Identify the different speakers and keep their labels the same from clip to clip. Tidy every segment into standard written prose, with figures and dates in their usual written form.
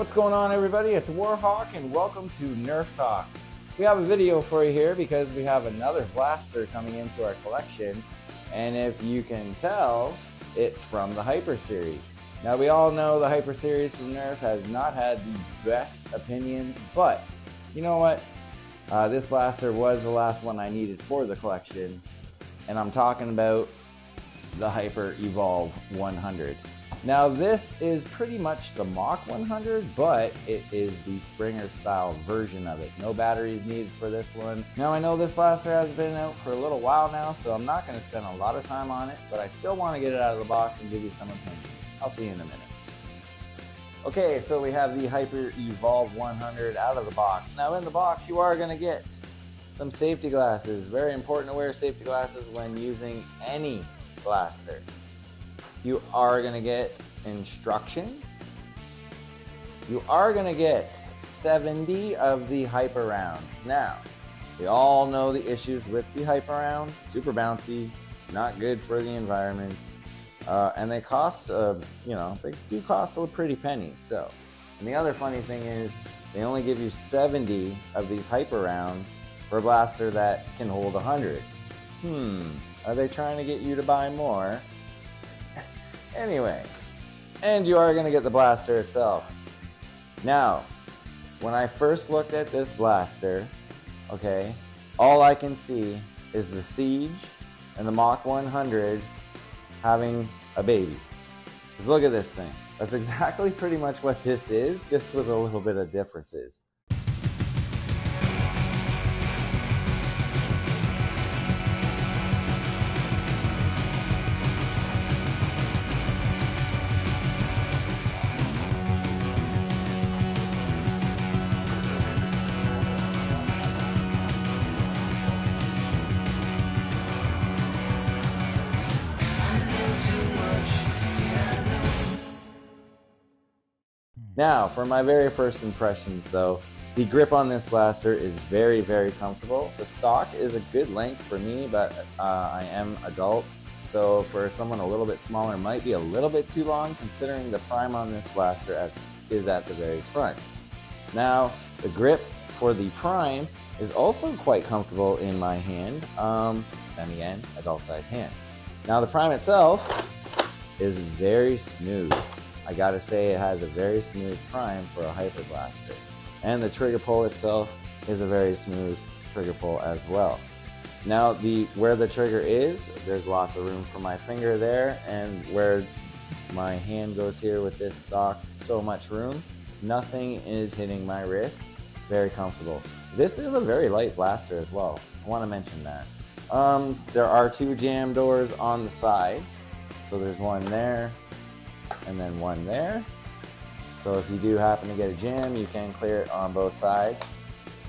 Speaker 1: What's going on, everybody? It's Warhawk and welcome to Nerf Talk. We have a video for you here because we have another blaster coming into our collection, and if you can tell, it's from the Hyper series. Now, we all know the Hyper series from Nerf has not had the best opinions, but you know what? This blaster was the last one I needed for the collection, and I'm talking about the Hyper Evolve 100. Now, this is pretty much the Mach 100, but it is the Springer style version of it. No batteries needed for this one. Now, I know this blaster has been out for a little while now, so I'm not going to spend a lot of time on it, but I still want to get it out of the box and give you some opinions. I'll see you in a minute. Okay, so we have the Hyper Evolve 100 out of the box. Now, in the box, you are going to get some safety glasses. Very important to wear safety glasses when using any blaster. You are going to get instructions. You are going to get 70 of the Hyper rounds. Now, we all know the issues with the Hyper rounds. Super bouncy, not good for the environment, and they cost, they do cost a pretty penny. So, and the other funny thing is, they only give you 70 of these Hyper rounds for a blaster that can hold 100. Are they trying to get you to buy more? Anyway, and you are going to get the blaster itself. Now, when I first looked at this blaster, okay, all I can see is the Siege and the Mach 100 having a baby. Just look at this thing. That's exactly pretty much what this is, just with a little bit of differences. Now, for my very first impressions though, the grip on this blaster is very, very comfortable. The stock is a good length for me, but I am adult, so for someone a little bit smaller, might be a little bit too long considering the prime on this blaster is at the very front. Now, the grip for the prime is also quite comfortable in my hand, and again, adult size hands. Now, the prime itself is very smooth. I gotta say, it has a very smooth prime for a Hyper blaster. And the trigger pull itself is a very smooth trigger pull as well. Now, where the trigger is, there's lots of room for my finger there, and where my hand goes here with this stock, so much room. Nothing is hitting my wrist. Very comfortable. This is a very light blaster as well. I want to mention that. There are two jam doors on the sides. So there's one there, and then one there. So if you do happen to get a jam, you can clear it on both sides.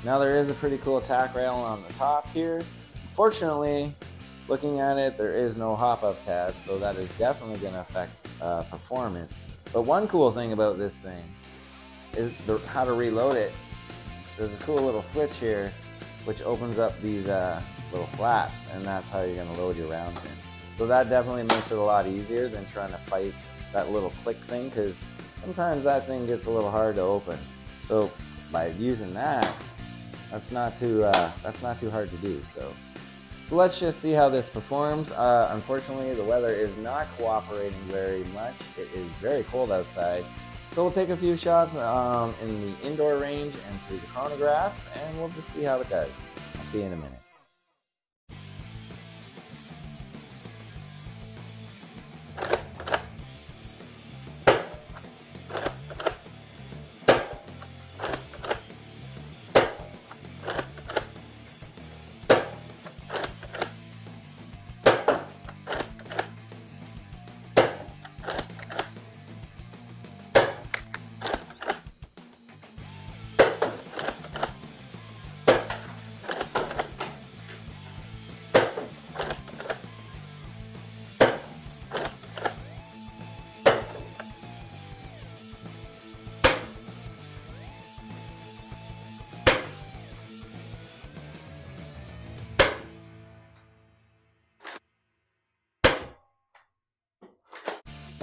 Speaker 1: Now, there is a pretty cool tack rail on the top here. Unfortunately, looking at it, there is no hop-up tab, so that is definitely going to affect performance. But one cool thing about this thing is how to reload it. There's a cool little switch here which opens up these little flaps, and that's how you're going to load your rounds in. So that definitely makes it a lot easier than trying to fight that little click thing, because sometimes that thing gets a little hard to open. So by using that, that's not too hard to do. So let's just see how this performs. Unfortunately, the weather is not cooperating very much. It is very cold outside. So we'll take a few shots in the indoor range and through the chronograph, and we'll just see how it does. I'll see you in a minute.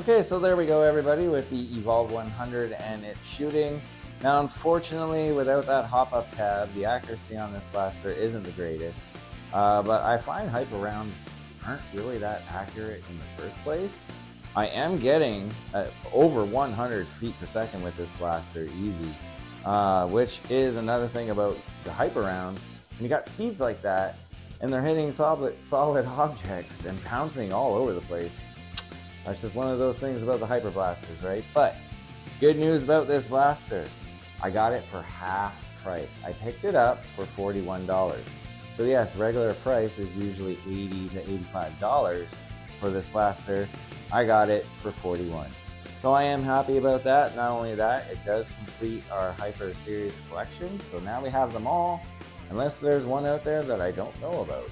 Speaker 1: Okay, so there we go everybody with the Evolve 100 and its shooting. Now unfortunately, without that hop-up tab, the accuracy on this blaster isn't the greatest. But I find hyper rounds aren't really that accurate in the first place. I am getting over 100 feet per second with this blaster easy, which is another thing about the hyper rounds. When you got speeds like that, and they're hitting solid objects and pouncing all over the place. That's just one of those things about the hyper blasters, right? But good news about this blaster, I got it for half price. I picked it up for $41. So yes, regular price is usually $80 to $85 for this blaster. I got it for $41. So I am happy about that. Not only that, it does complete our Hyper Series collection. So now we have them all, unless there's one out there that I don't know about.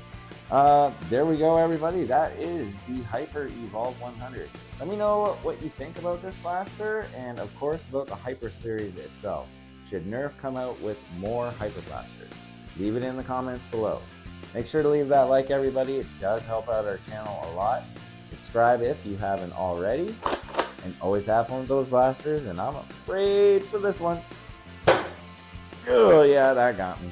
Speaker 1: There we go everybody, that is the Hyper Evolve 100. Let me know what you think about this blaster, and of course about the Hyper Series itself. Should Nerf come out with more Hyper Blasters? Leave it in the comments below. Make sure to leave that like everybody, it does help out our channel a lot. Subscribe if you haven't already, and always have fun with those blasters, and I'm afraid for this one. Oh yeah, that got me.